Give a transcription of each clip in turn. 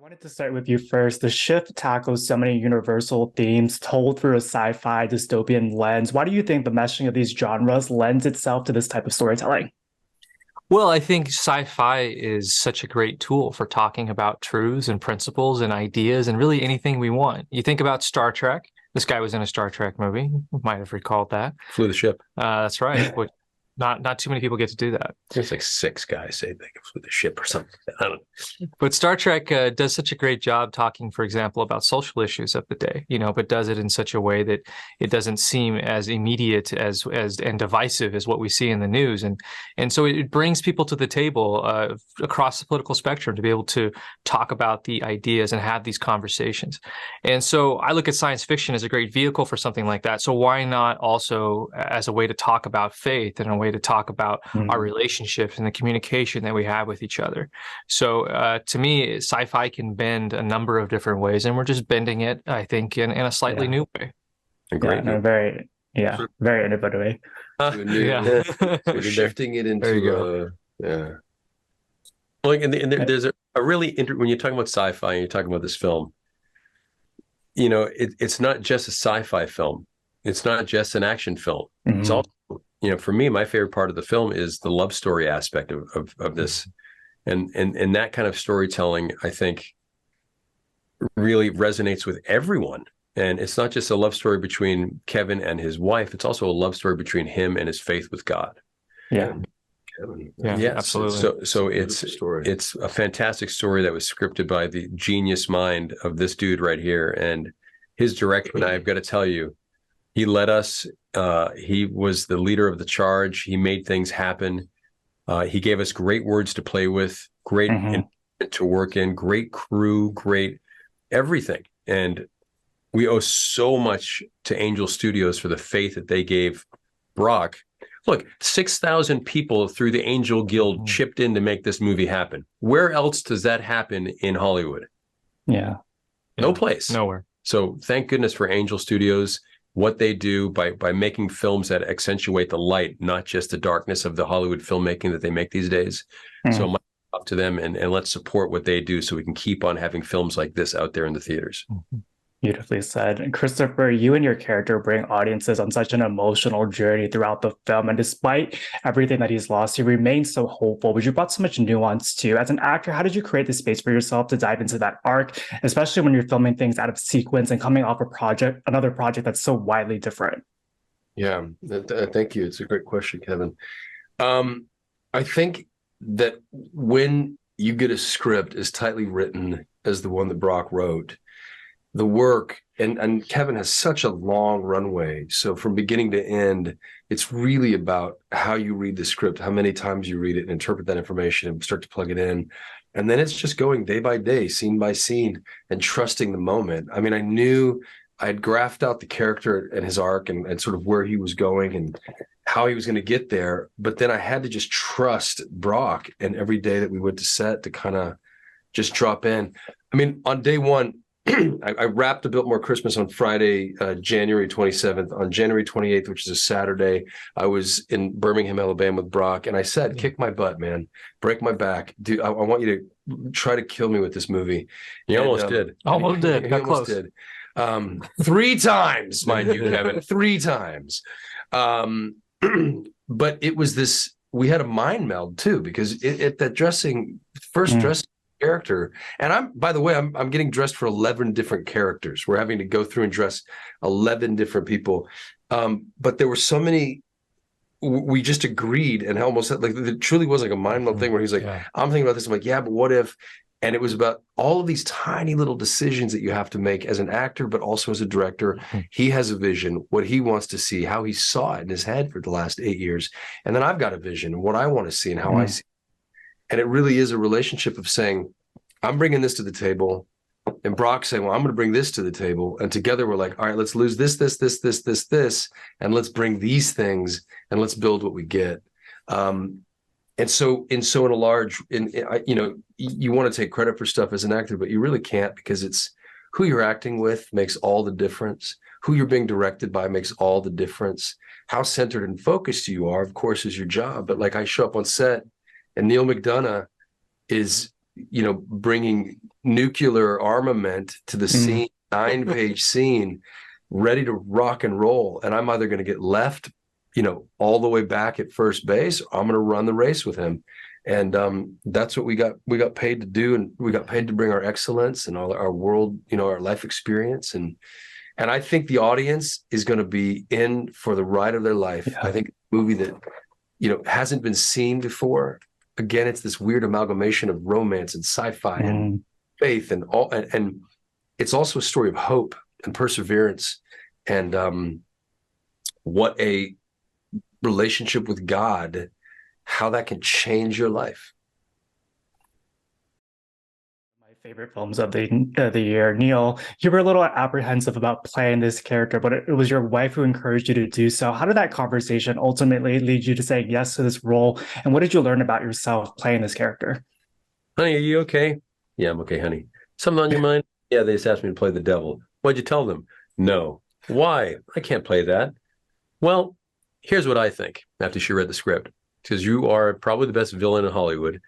Wanted to start with you first. The shift tackles so many universal themes told through a sci-fi dystopian lens. Why do you think the meshing of these genres lends itself to this type of storytelling? Well, I think sci-fi is such a great tool for talking about truths and principles and ideas and really anything we want. You think about Star Trek. This guy was in a Star Trek movie. You might have recalled that. Flew the ship. That's right. But not too many people get to do that. There's like six guys say they flew the ship or something. I don't know. But Star Trek does such a great job talking, for example, about social issues of the day, but does it in such a way that it doesn't seem as immediate as and divisive as what we see in the news. And so it brings people to the table across the political spectrum to be able to talk about the ideas and have these conversations. And so I look at science fiction as a great vehicle for something like that. So why not also as a way to talk about faith and a way to talk about our relationships and the communication that we have with each other. So to me, sci-fi can bend a number of different ways, and we're just bending it, I think, in a slightly new way. Very innovative way. We're shifting it into Like, there's a really when you're talking about sci-fi and you're talking about this film, it's not just a sci-fi film. It's not just an action film. It's also, for me, my favorite part of the film is the love story aspect of this. And that kind of storytelling, I think, really resonates with everyone. And it's not just a love story between Kevin and his wife. It's also a love story between him and his faith with God. Yeah. Yeah, absolutely. So it's a fantastic story that was scripted by the genius mind of this dude right here. And his direction, I've got to tell you, he led us. He was the leader of the charge. He made things happen. He gave us great words to play with, great to work in, great crew, great everything. And we owe so much to Angel Studios for the faith that they gave Brock. Look, 6,000 people through the Angel Guild chipped in to make this movie happen. Where else does that happen in Hollywood? Yeah. No place. Nowhere. So thank goodness for Angel Studios, what they do by making films that accentuate the light, not just the darkness of the Hollywood filmmaking that they make these days. So much up to them, and let's support what they do so we can keep on having films like this out there in the theaters. Beautifully said. And Kristoffer, you and your character bring audiences on such an emotional journey throughout the film. And despite everything that he's lost, he remains so hopeful, but you brought so much nuance too. As an actor, how did you create the space for yourself to dive into that arc, especially when you're filming things out of sequence and coming off another project that's so widely different? Yeah, thank you. It's a great question, Kevin. I think that when you get a script as tightly written as the one that Brock wrote, the work, and Kevin has such a long runway. So from beginning to end, it's really about how you read the script, how many times you read it and interpret that information and start to plug it in. And then it's just going day by day, scene by scene, and trusting the moment. I mean, I knew I had graphed out the character and his arc and sort of where he was going and how he was going to get there. But then I had to just trust Brock, and every day that we went to set to kind of just drop in. I mean, on day one, I wrapped A Biltmore Christmas on Friday, January 27th. On January 28th, which is a Saturday, I was in Birmingham, Alabama with Brock, and I said, kick my butt, man. Break my back. Dude, I want you to try to kill me with this movie. You almost did. Almost did. He almost did. 3 times, mind you, Kevin. 3 times. But it was this, we had a mind meld too, because at that dressing character, and by the way, I'm getting dressed for 11 different characters. We're having to go through and dress 11 different people, but there were so many. We just agreed, and almost like it truly was like a mind meld thing where he's like, I'm thinking about this. I'm like, yeah, but what if? And it was about all of these tiny little decisions that you have to make as an actor, but also as a director. He has a vision, what he wants to see, how he saw it in his head for the last 8 years, and then I've got a vision, what I want to see and how I see it. And it really is a relationship of saying, I'm bringing this to the table, and Brock saying, well, I'm going to bring this to the table. And together we're like, all right, let's lose this, and let's bring these things and let's build what we get. And so in a large, you want to take credit for stuff as an actor, but you really can't, because it's who you're acting with makes all the difference. Who you're being directed by makes all the difference. How centered and focused you are, of course, is your job. But like, I show up on set, and Neal McDonough is bringing nuclear armament to the scene, 9-page scene, ready to rock and roll. And I'm either going to get left, all the way back at first base, or I'm going to run the race with him. And that's what we got paid to do. And we got paid to bring our excellence and all our world, our life experience. And I think the audience is going to be in for the ride of their life. Yeah. I think a movie that, hasn't been seen before. Again, it's this weird amalgamation of romance and sci-fi and faith and all. And it's also a story of hope and perseverance and what a relationship with God, how that can change your life. Favorite films of the year. Neal, you were a little apprehensive about playing this character, but it was your wife who encouraged you to do so. How did that conversation ultimately lead you to say yes to this role? And what did you learn about yourself playing this character? Honey, are you okay? Yeah, I'm okay, honey. Something on your mind? Yeah, they just asked me to play the devil. What'd you tell them? No. Why? I can't play that. Well, here's what I think after she read the script. Because you are probably the best villain in Hollywood.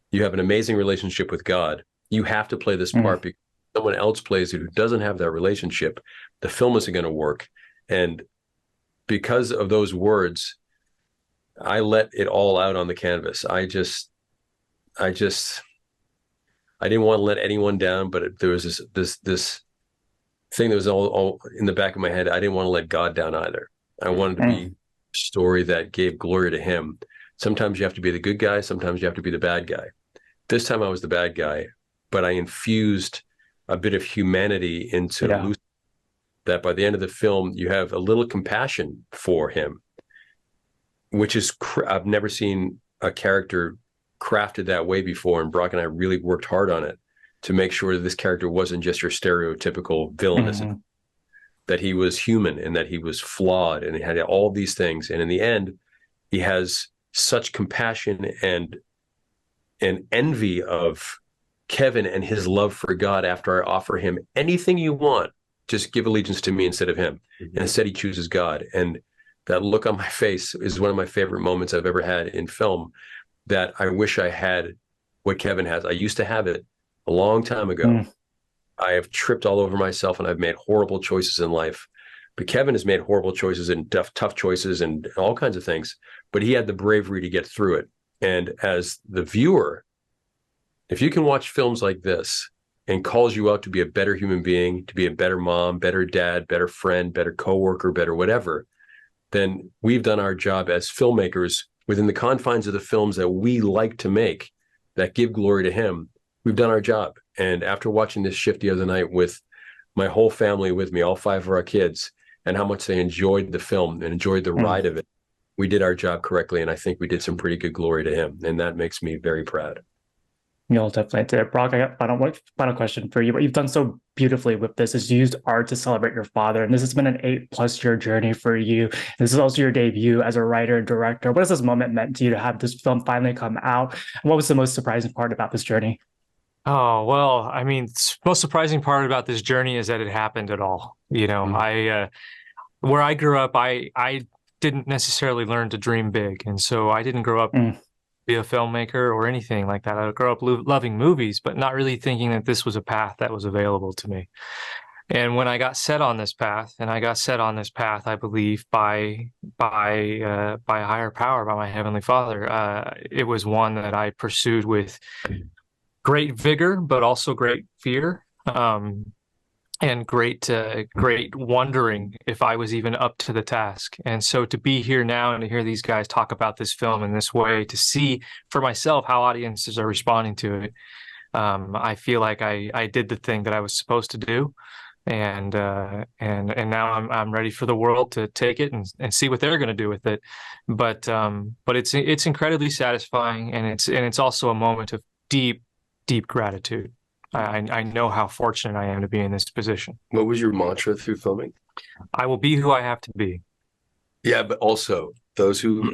You have an amazing relationship with God. You have to play this part because someone else plays it who doesn't have that relationship. The film isn't going to work. And because of those words, I let it all out on the canvas. I didn't want to let anyone down, but there was this thing that was all in the back of my head. I didn't want to let God down either. I wanted to be a story that gave glory to him. Sometimes you have to be the good guy. Sometimes you have to be the bad guy. This time I was the bad guy, but I infused a bit of humanity into Lucy, that by the end of the film, you have a little compassion for him, which is, I've never seen a character crafted that way before. And Brock and I really worked hard on it to make sure that this character wasn't just your stereotypical villain, that he was human and that he was flawed and he had all these things. And in the end, he has such compassion and envy of Kevin and his love for God after I offer him anything you want, just give allegiance to me instead of him. And instead he chooses God. And that look on my face is one of my favorite moments I've ever had in film, that I wish I had what Kevin has. I used to have it a long time ago. I have tripped all over myself and I've made horrible choices in life. But Kevin has made horrible choices and tough choices and all kinds of things. But he had the bravery to get through it. And as the viewer, if you can watch films like this and calls you out to be a better human being, to be a better mom, better dad, better friend, better coworker, better whatever, then we've done our job as filmmakers within the confines of the films that we like to make that give glory to him. We've done our job. And after watching this shift the other night with my whole family with me, all 5 of our kids, and how much they enjoyed the film and enjoyed the ride of it, we did our job correctly. And I think we did some pretty good glory to him. And that makes me very proud. You'll definitely did. Brock, I got final question for you. What you've done so beautifully with this is used art to celebrate your father. And this has been an 8+ year journey for you. This is also your debut as a writer and director. What has this moment meant to you to have this film finally come out? And what was the most surprising part about this journey? Oh, well, I mean, the most surprising part about this journey is that it happened at all. Where I grew up, I didn't necessarily learn to dream big. And so I didn't grow up be a filmmaker or anything like that. I grew up loving movies, but not really thinking that this was a path that was available to me. And when I got set on this path, I believe by a higher power, by my Heavenly Father, it was one that I pursued with great vigor, but also great fear, and great wondering if I was even up to the task. And so to be here now and to hear these guys talk about this film in this way, to see for myself how audiences are responding to it, I feel like I did the thing that I was supposed to do. And now I'm ready for the world to take it and see what they're going to do with it. But it's incredibly satisfying, and it's also a moment of deep gratitude. I know how fortunate I am to be in this position. What was your mantra through filming? I will be who I have to be. Yeah, but also those who...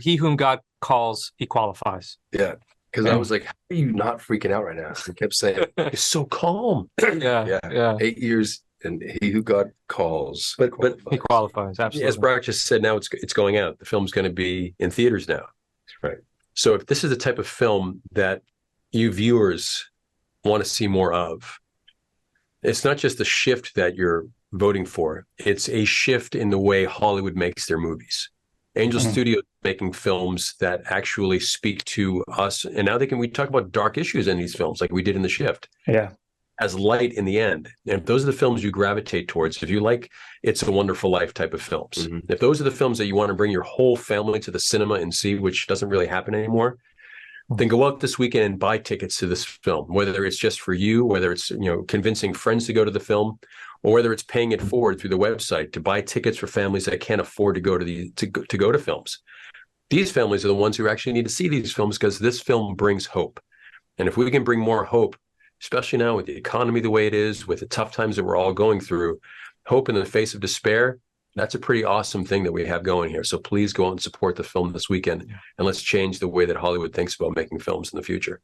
He whom God calls, he qualifies. Yeah, because I was like, how are you not freaking out right now? I kept saying, you're so calm. Yeah. 8 years, and he who God calls. But he qualifies, absolutely. As Brock just said, now it's going out. The film's going to be in theaters now. Right. So if this is the type of film that you viewers want to see more of. It's not just the shift that you're voting for. It's a shift in the way Hollywood makes their movies. Angel Studio making films that actually speak to us. And now we talk about dark issues in these films like we did in The Shift. Yeah. As light in the end. And if those are the films you gravitate towards, if you like It's a Wonderful Life type of films, if those are the films that you want to bring your whole family to the cinema and see, which doesn't really happen anymore, then go out this weekend and buy tickets to this film, whether it's just for you, whether it's, convincing friends to go to the film, or whether it's paying it forward through the website to buy tickets for families that can't afford to go to films. These families are the ones who actually need to see these films because this film brings hope. And if we can bring more hope, especially now with the economy the way it is, with the tough times that we're all going through, hope in the face of despair, that's a pretty awesome thing that we have going here. So please go out and support the film this weekend, and let's change the way that Hollywood thinks about making films in the future.